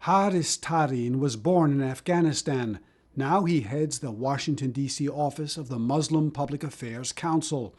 Haris Tarin was born in Afghanistan. Now he heads the Washington, D.C. office of the Muslim Public Affairs Council.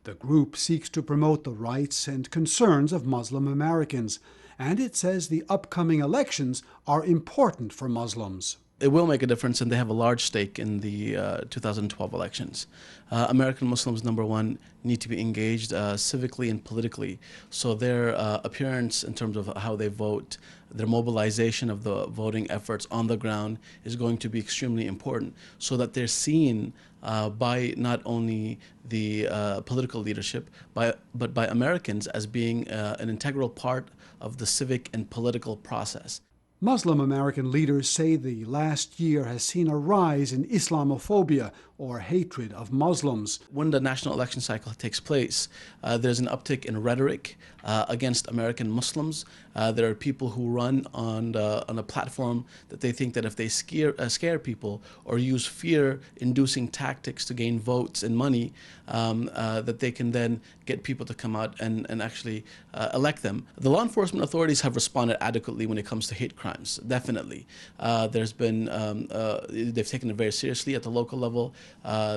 The group seeks to promote the rights and concerns of Muslim Americans, and it says the upcoming elections are important for Muslims. It will make a difference, and they have a large stake in the 2012 elections. American Muslims, number one, need to be engaged civically and politically. So their appearance in terms of how they vote, their mobilization of the voting efforts on the ground is going to be extremely important, so that they're seen by not only the political leadership, but by Americans as being an integral part of the civic and political process. Muslim American leaders say the last year has seen a rise in Islamophobia, or hatred of Muslims. When the national election cycle takes place, there's an uptick in rhetoric against American Muslims. There are people who run on a platform that they think that if they scare people or use fear-inducing tactics to gain votes and money, that they can then get people to come out and actually elect them. The law enforcement authorities have responded adequately when it comes to hate crimes, definitely. There's been, they've taken it very seriously at the local level.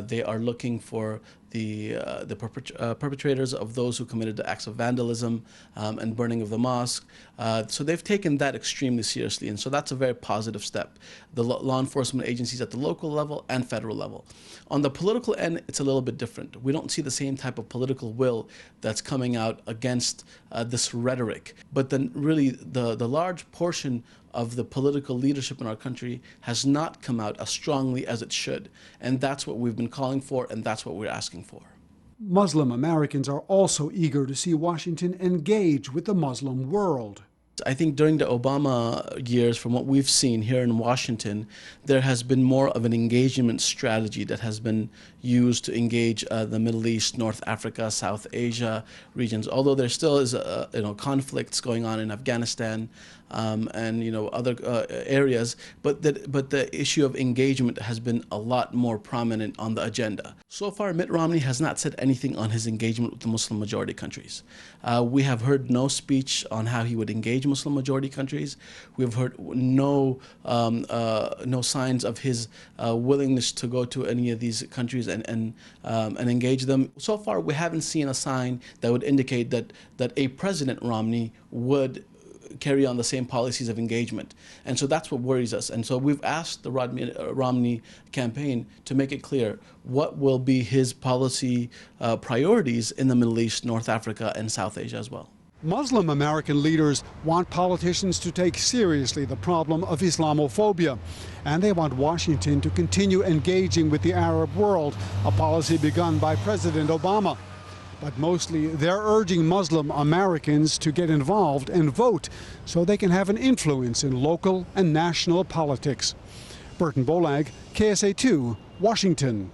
They are looking for the perpetrators of those who committed the acts of vandalism and burning of the mosque. So they've taken that extremely seriously, and so that's a very positive step. The law enforcement agencies at the local level and federal level. On the political end, it's a little bit different. We don't see the same type of political will that's coming out against this rhetoric. But then really the large portion of the political leadership in our country has not come out as strongly as it should. And that's what we've been calling for, and that's what we're asking for. Muslim Americans are also eager to see Washington engage with the Muslim world. I think during the Obama years, from what we've seen here in Washington, there has been more of an engagement strategy that has been used to engage the Middle East, North Africa, South Asia regions. Although there still is, conflicts going on in Afghanistan and other areas, but the issue of engagement has been a lot more prominent on the agenda. So far, Mitt Romney has not said anything on his engagement with the Muslim majority countries. We have heard no speech on how he would engage Muslim majority countries. We've heard no signs of his willingness to go to any of these countries and engage them. So far, we haven't seen a sign that would indicate that a President Romney would carry on the same policies of engagement. And so that's what worries us. And so we've asked the Romney campaign to make it clear what will be his policy priorities in the Middle East, North Africa, and South Asia as well. Muslim American leaders want politicians to take seriously the problem of Islamophobia, and they want Washington to continue engaging with the Arab world, a policy begun by President Obama. But mostly they're urging Muslim Americans to get involved and vote so they can have an influence in local and national politics. Burton Bolag, KSA2, Washington.